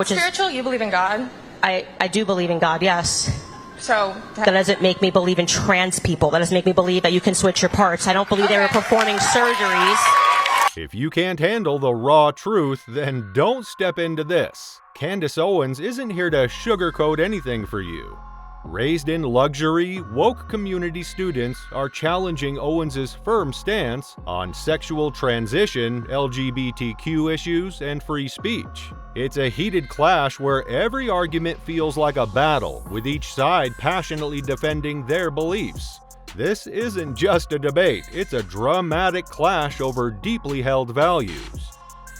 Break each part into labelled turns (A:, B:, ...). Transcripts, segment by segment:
A: Spiritual, you believe in God?
B: I do believe in God, yes.
A: So
B: That doesn't make me believe in trans people. That doesn't make me believe that you can switch your parts. I don't believe they were performing surgeries.
C: If you can't handle the raw truth, then don't step into this. Candace Owens isn't here to sugarcoat anything for you. Raised in luxury, woke community students are challenging Owens's firm stance on sexual transition, LGBTQ issues, and free speech. It's a heated clash where every argument feels like a battle, with each side passionately defending their beliefs. This isn't just a debate, it's a dramatic clash over deeply held values.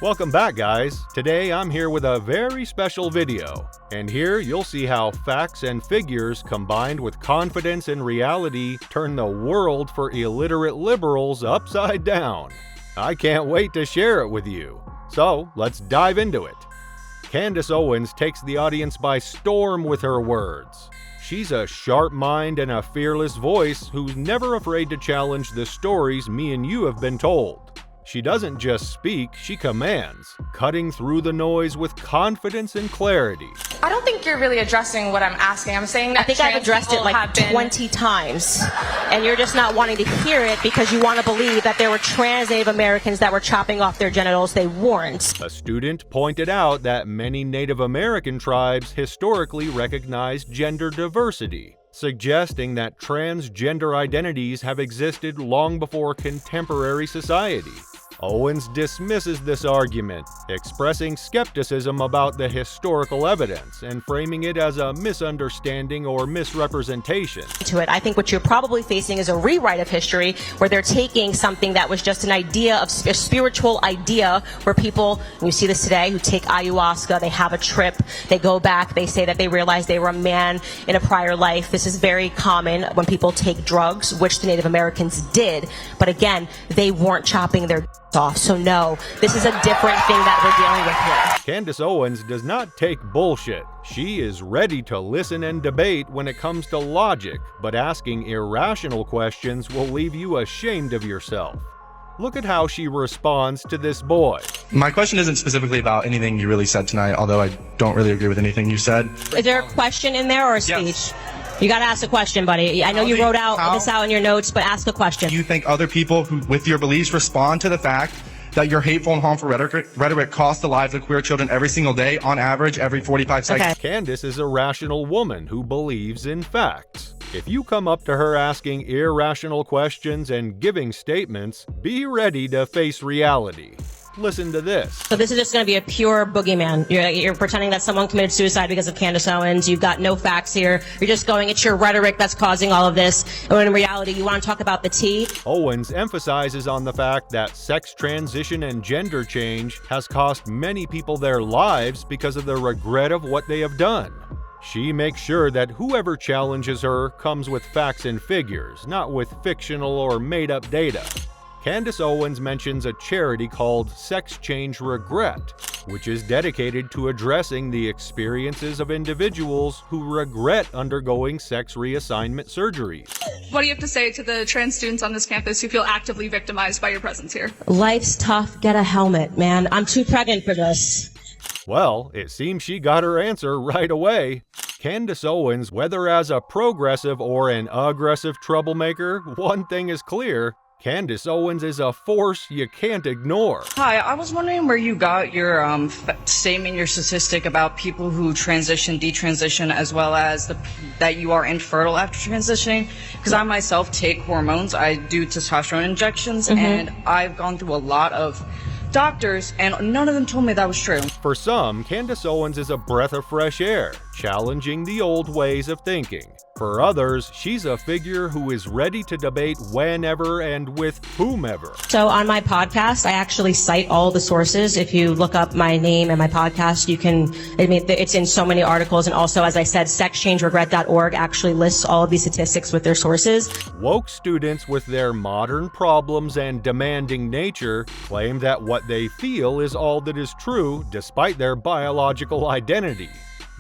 C: Welcome back, guys. Today I'm here with a very special video, and here you'll see how facts and figures combined with confidence and reality turn the world for illiterate liberals upside down. I can't wait to share it with you. So let's dive into it. Candace Owens takes the audience by storm with her words. She's a sharp mind and a fearless voice who's never afraid to challenge the stories me and you have been told. She doesn't just speak, she commands, cutting through the noise with confidence and clarity.
A: I don't think you're really addressing what I'm asking. I'm saying that
B: I think I've addressed it like 20 times, and you're just not wanting to hear it because you want to believe that there were trans Native Americans that were chopping off their genitals. They weren't.
C: A student pointed out that many Native American tribes historically recognized gender diversity, suggesting that transgender identities have existed long before contemporary society. Owens dismisses this argument, expressing skepticism about the historical evidence and framing it as a misunderstanding or misrepresentation.
B: I think what you're probably facing is a rewrite of history where they're taking something that was just an idea of a spiritual idea where people, and you see this today, who take ayahuasca, they have a trip, they go back, they say that they realized they were a man in a prior life. This is very common when people take drugs, which the Native Americans did. But again, they weren't chopping their off. So no, this is a different thing that we're dealing with here.
C: Candace Owens does not take bullshit. She is ready to listen and debate when it comes to logic, but asking irrational questions will leave you ashamed of yourself. Look at how she responds to this boy.
D: My question isn't specifically about anything you really said tonight, although I don't really agree with anything you said.
B: Is there a question in there or a speech?
D: Yes.
B: You gotta ask a question, buddy. I know you wrote this out in your notes, but ask a question.
D: Do you think other people who, with your beliefs, respond to the fact that your hateful and harmful rhetoric costs the lives of queer children every single day, on average, every 45 seconds?
B: Okay.
C: Candace is a rational woman who believes in facts. If you come up to her asking irrational questions and giving statements, be ready to face reality. Listen to this. So
B: this is just going to be a pure boogeyman. You're pretending that someone committed suicide because of Candace Owens. You've got no facts here. You're just going, it's your rhetoric that's causing all of this. When in reality, you want to talk about the tea.
C: Owens emphasizes on the fact that sex transition and gender change has cost many people their lives because of the regret of what they have done. She makes sure that whoever challenges her comes with facts and figures, not with fictional or made-up data. Candace Owens mentions a charity called Sex Change Regret, which is dedicated to addressing the experiences of individuals who regret undergoing sex reassignment surgeries.
E: What do you have to say to the trans students on this campus who feel actively victimized by your presence here?
B: Life's tough. Get a helmet, man. I'm too pregnant for this.
C: Well, it seems she got her answer right away. Candace Owens, whether as a progressive or an aggressive troublemaker, one thing is clear. Candace Owens is a force you can't ignore.
F: Hi, I was wondering where you got your statement, your statistic about people who transition, detransition, as well as that you are infertile after transitioning. Because I myself take hormones. I do testosterone injections, and I've gone through a lot of doctors, and none of them told me that was true.
C: For some, Candace Owens is a breath of fresh air, challenging the old ways of thinking. For others, she's a figure who is ready to debate whenever and with whomever.
B: So on my podcast, I actually cite all the sources. If you look up my name and my podcast, you can, it's in so many articles. And also, as I said, sexchangeregret.org actually lists all of these statistics with their sources.
C: Woke students with their modern problems and demanding nature claim that what they feel is all that is true despite their biological identity.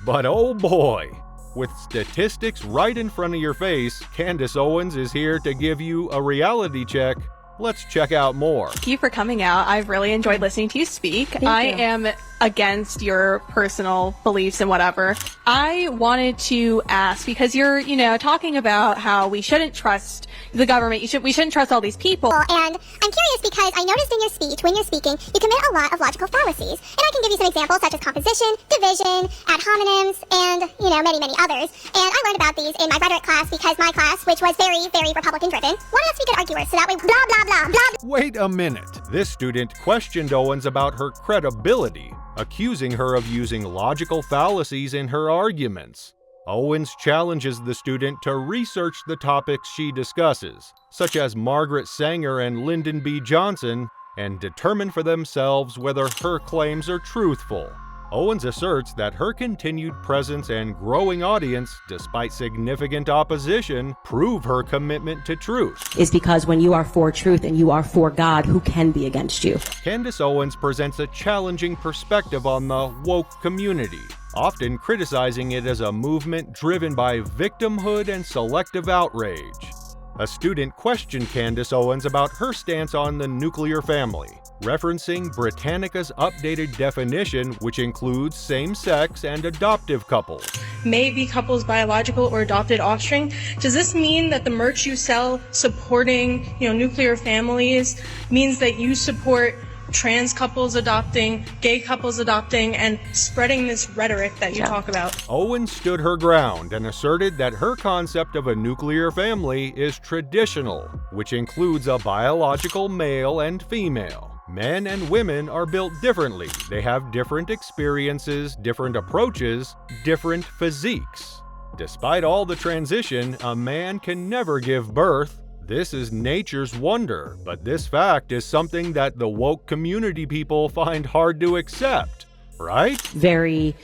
C: But oh boy! With statistics right in front of your face, Candace Owens is here to give you a reality check Let's check out more.
G: Thank you for coming out. I've really enjoyed listening to you speak. I am against your personal beliefs and whatever. I wanted to ask, because you're, talking about how we shouldn't trust the government. We shouldn't trust all these people.
H: And I'm curious because I noticed in your speech, when you're speaking, you commit a lot of logical fallacies. And I can give you some examples such as composition, division, ad hominems, and, many, many others. And I learned about these in my rhetoric class because my class, which was very, very Republican driven, wanted us to be good arguers so that way blah, blah, blah, blah.
C: Wait a minute. This student questioned Owens about her credibility, accusing her of using logical fallacies in her arguments. Owens challenges the student to research the topics she discusses, such as Margaret Sanger and Lyndon B. Johnson, and determine for themselves whether her claims are truthful. Owens asserts that her continued presence and growing audience, despite significant opposition, prove her commitment to truth.
B: Is because when you are for truth and you are for God, who can be against you?
C: Candace Owens presents a challenging perspective on the woke community, often criticizing it as a movement driven by victimhood and selective outrage. A student questioned Candace Owens about her stance on the nuclear family, referencing Britannica's updated definition, which includes same-sex and adoptive couples.
I: May be couples' biological or adopted offspring. Does this mean that the merch you sell supporting, nuclear families means that you support trans couples adopting, gay couples adopting, and spreading this rhetoric that you talk about?
C: Owens stood her ground and asserted that her concept of a nuclear family is traditional, which includes a biological male and female. Men and women are built differently. They have different experiences, different approaches, different physiques. Despite all the transition, a man can never give birth. This is nature's wonder, but this fact is something that the woke community people find hard to accept, right?
B: Very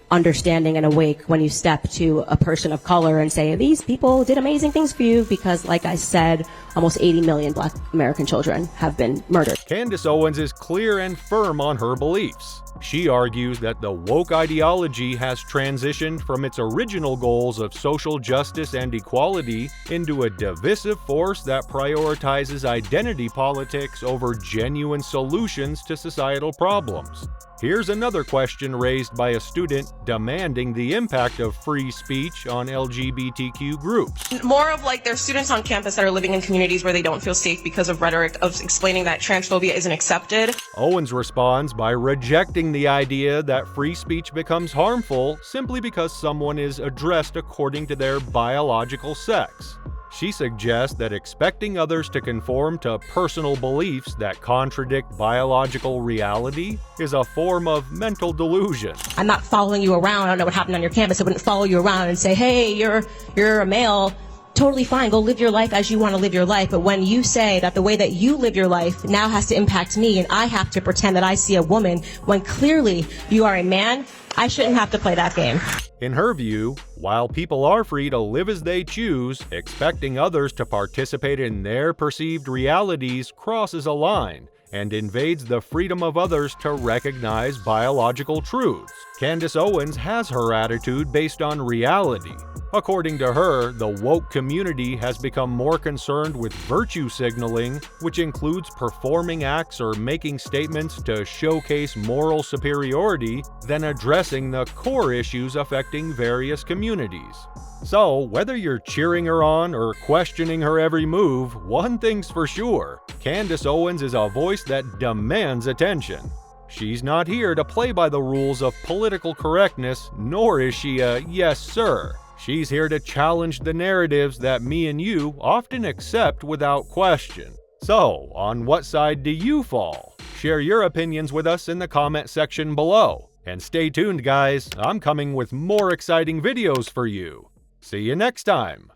B: understanding and awake when you step to a person of color and say, these people did amazing things for you, because like I said, almost 80 million Black American children have been murdered.
C: Candace Owens is clear and firm on her beliefs. She argues that the woke ideology has transitioned from its original goals of social justice and equality into a divisive force that prioritizes identity politics over genuine solutions to societal problems. Here's another question raised by a student demanding the impact of free speech on LGBTQ groups.
A: More of there's students on campus that are living in communities where they don't feel safe because of rhetoric of explaining that transphobia isn't accepted.
C: Owens responds by rejecting the idea that free speech becomes harmful simply because someone is addressed according to their biological sex. She suggests that expecting others to conform to personal beliefs that contradict biological reality is a form of mental delusion.
B: I'm not following you around. I don't know what happened on your campus. I wouldn't follow you around and say, hey, you're a male. Totally fine. Go live your life as you want to live your life. But when you say that the way that you live your life now has to impact me and I have to pretend that I see a woman when clearly you are a man, I shouldn't have to play that game.
C: In her view, while people are free to live as they choose, expecting others to participate in their perceived realities crosses a line and invades the freedom of others to recognize biological truths. Candace Owens has her attitude based on reality. According to her, the woke community has become more concerned with virtue signaling, which includes performing acts or making statements to showcase moral superiority, than addressing the core issues affecting various communities. So, whether you're cheering her on or questioning her every move, one thing's for sure: Candace Owens is a voice that demands attention. She's not here to play by the rules of political correctness, nor is she a yes sir. She's here to challenge the narratives that me and you often accept without question. So, on what side do you fall? Share your opinions with us in the comment section below. And stay tuned, guys. I'm coming with more exciting videos for you. See you next time.